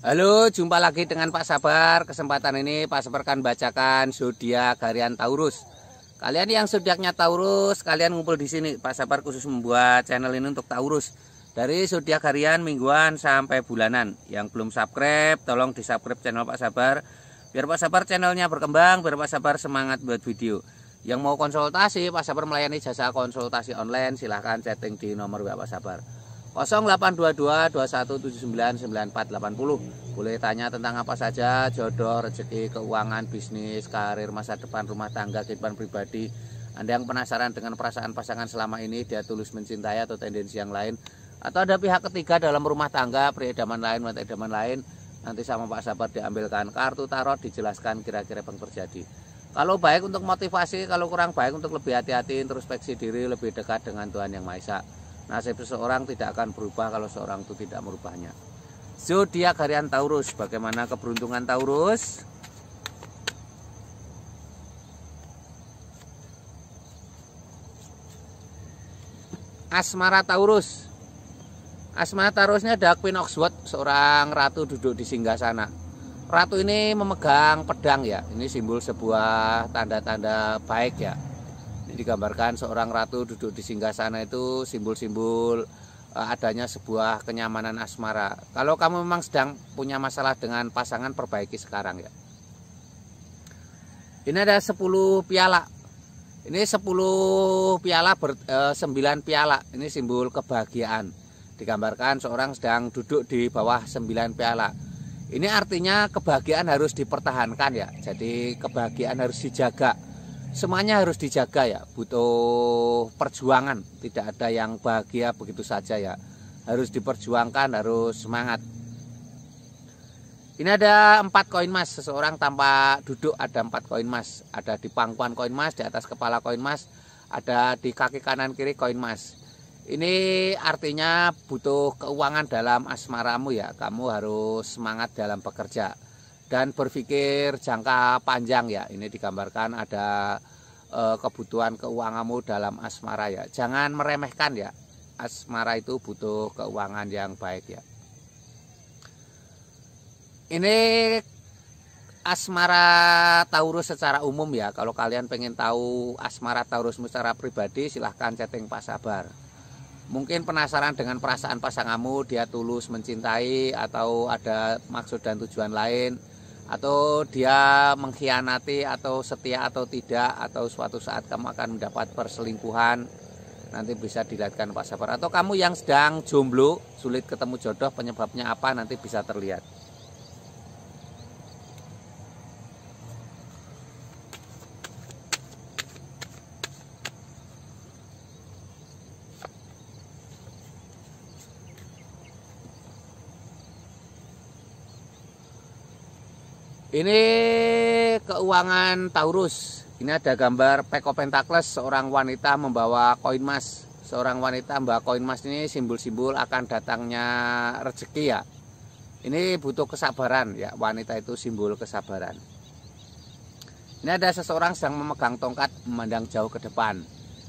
Halo, jumpa lagi dengan Pak Sabar. Kesempatan ini Pak Sabar akan bacakan zodiak harian Taurus. Kalian yang zodiaknya Taurus, kalian ngumpul di sini. Pak Sabar khusus membuat channel ini untuk Taurus. Dari zodiak harian, mingguan sampai bulanan. Yang belum subscribe, tolong di-subscribe channel Pak Sabar. Biar Pak Sabar channelnya berkembang, biar Pak Sabar semangat buat video. Yang mau konsultasi, Pak Sabar melayani jasa konsultasi online. Silahkan chatting di nomor WA Pak Sabar 0822 2179 9480. Boleh tanya tentang apa saja, jodoh, rezeki, keuangan, bisnis, karir, masa depan, rumah tangga, kehidupan pribadi. Anda yang penasaran dengan perasaan pasangan selama ini, dia tulus mencintai atau tendensi yang lain, atau ada pihak ketiga dalam rumah tangga, pria idaman lain, wanita idaman lain, nanti sama Pak Sabar diambilkan kartu tarot, dijelaskan kira-kira apa yang terjadi. Kalau baik untuk motivasi, kalau kurang baik untuk lebih hati-hati, introspeksi diri, lebih dekat dengan Tuhan Yang Maha Esa. Nasib seseorang tidak akan berubah kalau seorang itu tidak merubahnya. Zodiak harian Taurus, bagaimana keberuntungan Taurus? Asmara Taurus. Asmara Taurusnya ada Queen Oxford, seorang ratu duduk di singgasana. Ratu ini memegang pedang ya. Ini simbol sebuah tanda-tanda baik ya. Digambarkan seorang ratu duduk di singgasana itu simbol-simbol adanya sebuah kenyamanan asmara. Kalau kamu memang sedang punya masalah dengan pasangan, perbaiki sekarang ya. Ini ada 10 piala. Ini 10 piala 9 piala. Ini simbol kebahagiaan. Digambarkan seorang sedang duduk di bawah 9 piala. Ini artinya kebahagiaan harus dipertahankan ya. Jadi kebahagiaan harus dijaga. Semuanya harus dijaga ya, butuh perjuangan, tidak ada yang bahagia begitu saja ya. Harus diperjuangkan, harus semangat. Ini ada 4 koin emas, seseorang tanpa duduk ada 4 koin emas. Ada di pangkuan koin emas, di atas kepala koin emas, ada di kaki kanan kiri koin emas. Ini artinya butuh keuangan dalam asmaramu ya, kamu harus semangat dalam bekerja. Dan berpikir jangka panjang ya. Ini digambarkan ada kebutuhan keuanganmu dalam asmara ya. Jangan meremehkan ya. Asmara itu butuh keuangan yang baik ya. Ini asmara Taurus secara umum ya. Kalau kalian pengen tahu asmara Taurus secara pribadi, silahkan chatting Pak Sabar. Mungkin penasaran dengan perasaan pasanganmu, dia tulus mencintai atau ada maksud dan tujuan lain, atau dia mengkhianati atau setia atau tidak, atau suatu saat kamu akan mendapat perselingkuhan, nanti bisa dilihatkan Pak Sabar. Atau kamu yang sedang jomblo, sulit ketemu jodoh, penyebabnya apa, nanti bisa terlihat. Ini keuangan Taurus. Ini ada gambar Pack of Pentacles, seorang wanita membawa koin emas. Seorang wanita membawa koin emas ini simbol-simbol akan datangnya rezeki ya. Ini butuh kesabaran ya, wanita itu simbol kesabaran. Ini ada seseorang sedang memegang tongkat memandang jauh ke depan.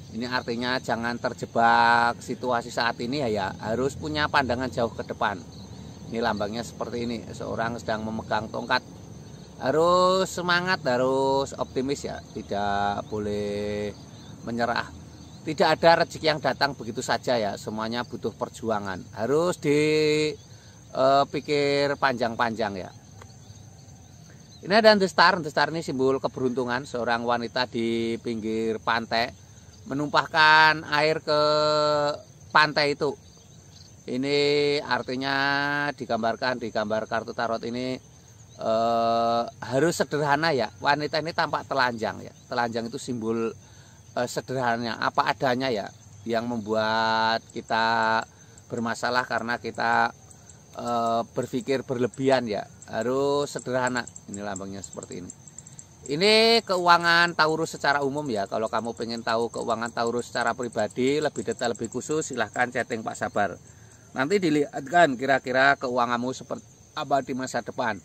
Ini artinya jangan terjebak situasi saat ini ya, harus punya pandangan jauh ke depan. Ini lambangnya seperti ini, seorang sedang memegang tongkat. Harus semangat, harus optimis ya, tidak boleh menyerah. Tidak ada rezeki yang datang begitu saja ya, semuanya butuh perjuangan. Harus dipikir panjang-panjang ya. Ini ada The Star. The Star ini simbol keberuntungan, seorang wanita di pinggir pantai menumpahkan air ke pantai itu. Ini artinya digambarkan di gambar kartu tarot ini harus sederhana ya. Wanita ini tampak telanjang ya. Telanjang itu simbol sederhananya, apa adanya ya, yang membuat kita bermasalah karena kita berpikir berlebihan ya. Harus sederhana. Ini lambangnya seperti ini. Ini keuangan Taurus secara umum ya. Kalau kamu pengen tahu keuangan Taurus secara pribadi, lebih detail, lebih khusus, silahkan chatting Pak Sabar. Nanti dilihatkan kira-kira keuanganmu seperti apa di masa depan.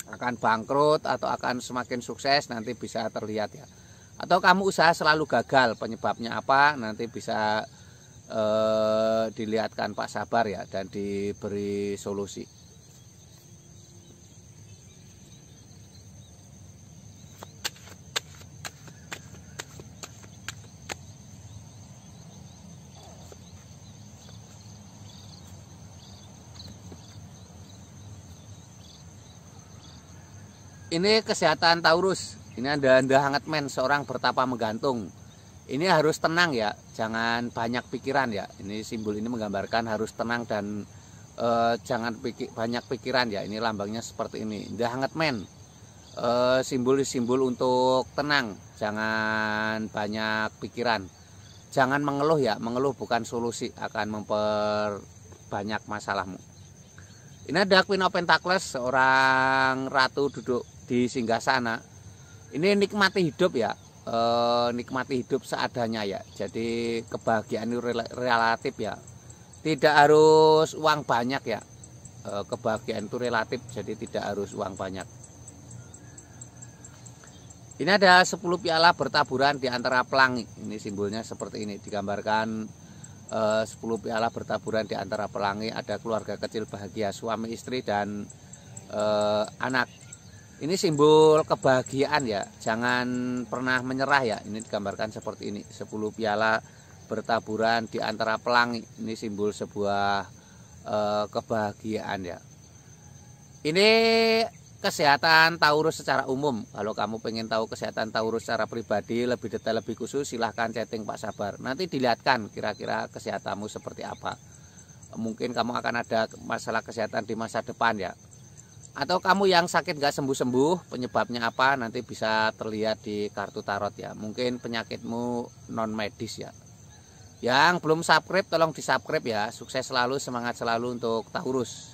Akan bangkrut atau akan semakin sukses, nanti bisa terlihat ya. Atau kamu usaha selalu gagal, penyebabnya apa, nanti bisa dilihatkan Pak Sabar ya, dan diberi solusi. Ini kesehatan Taurus. Ini anda hangat men, seorang bertapa menggantung. Ini harus tenang ya, jangan banyak pikiran ya. Ini simbol ini menggambarkan harus tenang dan jangan banyak pikiran ya. Ini lambangnya seperti ini. Anda hangat men. Simbol-simbol untuk tenang, jangan banyak pikiran. Jangan mengeluh ya, mengeluh bukan solusi, akan memperbanyak masalahmu. Ini ada Queen of Pentacles, seorang ratu duduk di singgasana. Ini nikmati hidup ya, nikmati hidup seadanya ya. Jadi kebahagiaan itu relatif ya, tidak harus uang banyak ya. Kebahagiaan itu relatif, jadi tidak harus uang banyak. Ini ada 10 piala bertaburan di antara pelangi. Ini simbolnya seperti ini, digambarkan 10 piala bertaburan di antara pelangi. Ada keluarga kecil bahagia, suami istri dan anak. Ini simbol kebahagiaan ya, jangan pernah menyerah ya. Ini digambarkan seperti ini, 10 piala bertaburan di antara pelangi. Ini simbol sebuah kebahagiaan ya. Ini kesehatan Taurus secara umum. Kalau kamu pengen tahu kesehatan Taurus secara pribadi lebih detail, lebih khusus, silahkan chatting Pak Sabar. Nanti dilihatkan kira-kira kesehatanmu seperti apa. Mungkin kamu akan ada masalah kesehatan di masa depan ya. Atau kamu yang sakit gak sembuh-sembuh, penyebabnya apa, nanti bisa terlihat di kartu tarot ya. Mungkin penyakitmu non medis ya. Yang belum subscribe tolong di subscribe ya. Sukses selalu, semangat selalu untuk Taurus.